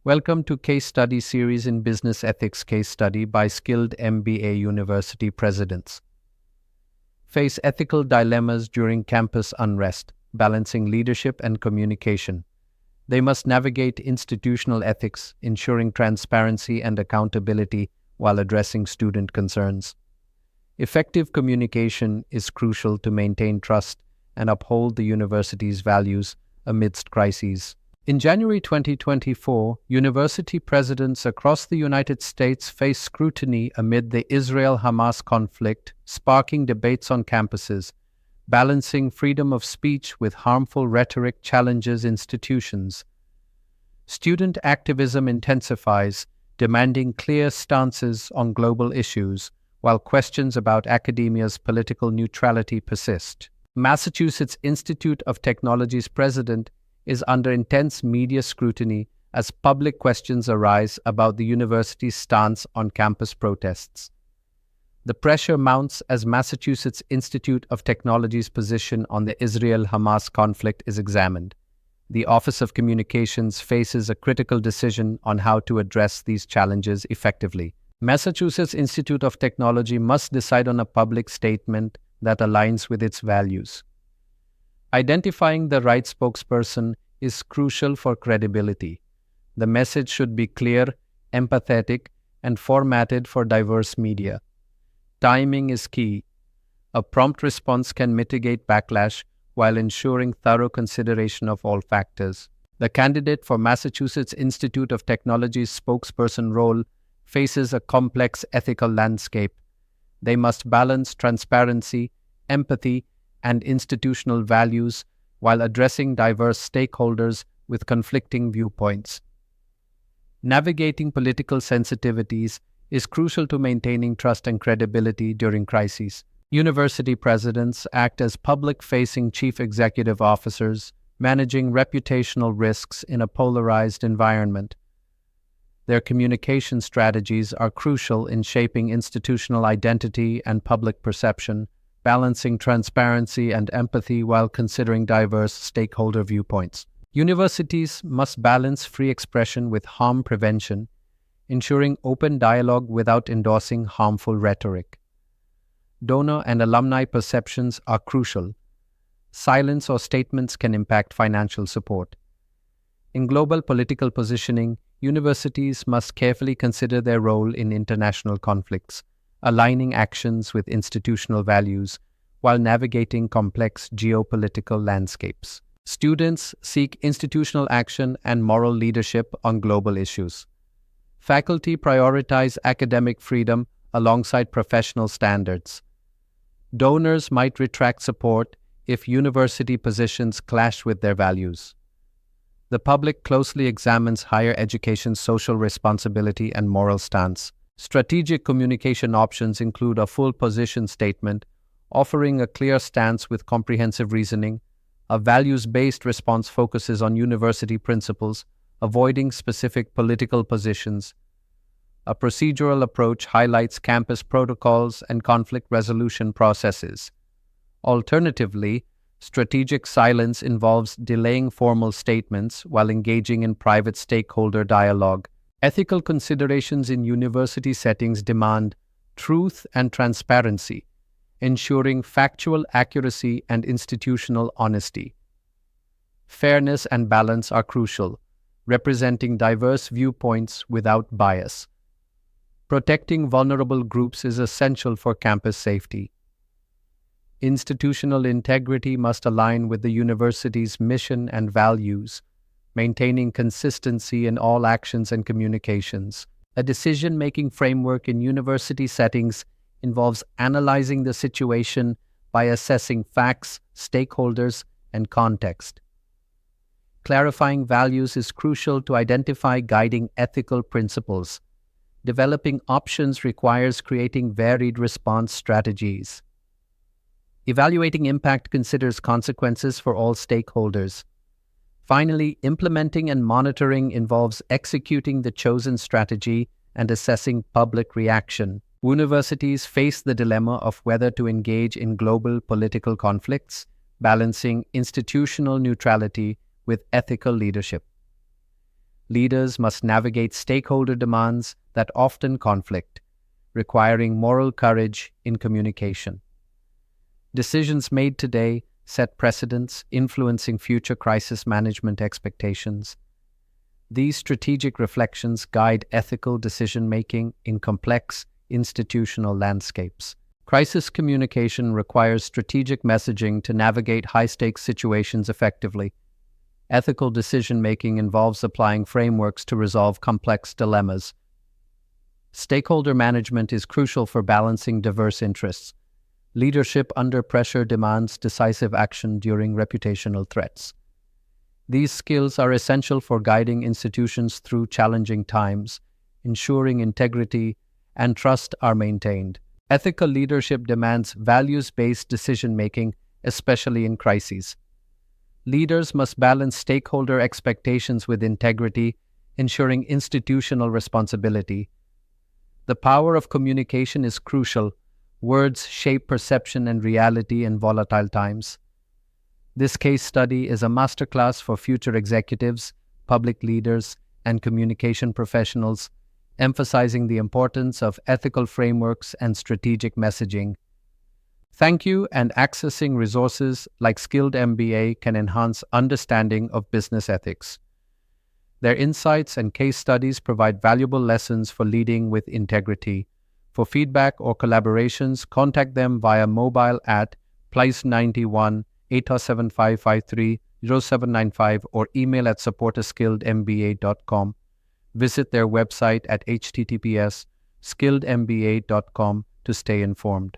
Welcome to Case Study Series in Business Ethics Case Study by skilled MBA university presidents. Face ethical dilemmas during campus unrest, balancing leadership and communication. They must navigate institutional ethics, ensuring transparency and accountability while addressing student concerns. Effective communication is crucial to maintain trust and uphold the university's values amidst crises. In January 2024, university presidents across the United States faced scrutiny amid the Israel-Hamas conflict, sparking debates on campuses. Balancing freedom of speech with harmful rhetoric challenges institutions. Student activism intensifies, demanding clear stances on global issues, while questions about academia's political neutrality persist. Massachusetts Institute of Technology's president is under intense media scrutiny as public questions arise about the university's stance on campus protests. The pressure mounts as Massachusetts Institute of Technology's position on the Israel-Hamas conflict is examined. The Office of Communications faces a critical decision on how to address these challenges effectively. Massachusetts Institute of Technology must decide on a public statement that aligns with its values. Identifying the right spokesperson is crucial for credibility. The message should be clear, empathetic, and formatted for diverse media. Timing is key. A prompt response can mitigate backlash while ensuring thorough consideration of all factors. The candidate for Massachusetts Institute of Technology's spokesperson role faces a complex ethical landscape. They must balance transparency, empathy, and institutional values while addressing diverse stakeholders with conflicting viewpoints. Navigating political sensitivities is crucial to maintaining trust and credibility during crises. University presidents act as public-facing chief executive officers, managing reputational risks in a polarized environment. Their communication strategies are crucial in shaping institutional identity and public perception, balancing transparency and empathy while considering diverse stakeholder viewpoints. Universities must balance free expression with harm prevention, ensuring open dialogue without endorsing harmful rhetoric. Donor and alumni perceptions are crucial. Silence or statements can impact financial support. In global political positioning, universities must carefully consider their role in international conflicts, aligning actions with institutional values while navigating complex geopolitical landscapes. Students seek institutional action and moral leadership on global issues. Faculty prioritize academic freedom alongside professional standards. Donors might retract support if university positions clash with their values. The public closely examines higher education's social responsibility and moral stance. Strategic communication options include a full position statement, offering a clear stance with comprehensive reasoning. A values-based response focuses on university principles, avoiding specific political positions. A procedural approach highlights campus protocols and conflict resolution processes. Alternatively, strategic silence involves delaying formal statements while engaging in private stakeholder dialogue. Ethical considerations in university settings demand truth and transparency, ensuring factual accuracy and institutional honesty. Fairness and balance are crucial, representing diverse viewpoints without bias. Protecting vulnerable groups is essential for campus safety. Institutional integrity must align with the university's mission and values, maintaining consistency in all actions and communications. A decision-making framework in university settings involves analyzing the situation by assessing facts, stakeholders, and context. Clarifying values is crucial to identify guiding ethical principles. Developing options requires creating varied response strategies. Evaluating impact considers consequences for all stakeholders. Finally, implementing and monitoring involves executing the chosen strategy and assessing public reaction. Universities face the dilemma of whether to engage in global political conflicts, balancing institutional neutrality with ethical leadership. Leaders must navigate stakeholder demands that often conflict, requiring moral courage in communication. Decisions made today set precedents, influencing future crisis management expectations. These strategic reflections guide ethical decision-making in complex institutional landscapes. Crisis communication requires strategic messaging to navigate high-stakes situations effectively. Ethical decision-making involves applying frameworks to resolve complex dilemmas. Stakeholder management is crucial for balancing diverse interests. Leadership under pressure demands decisive action during reputational threats. These skills are essential for guiding institutions through challenging times, ensuring integrity and trust are maintained. Ethical leadership demands values-based decision-making, especially in crises. Leaders must balance stakeholder expectations with integrity, ensuring institutional responsibility. The power of communication is crucial. Words shape perception and reality in volatile times. This case study is a masterclass for future executives, public leaders, and communication professionals, emphasizing the importance of ethical frameworks and strategic messaging. Thank you, and accessing resources like Skilled MBA can enhance understanding of business ethics. Their insights and case studies provide valuable lessons for leading with integrity. For feedback or collaborations, contact them via mobile at +91 87553 0795 or email at support@skilledmba.com. Visit their website at https://skilledmba.com to stay informed.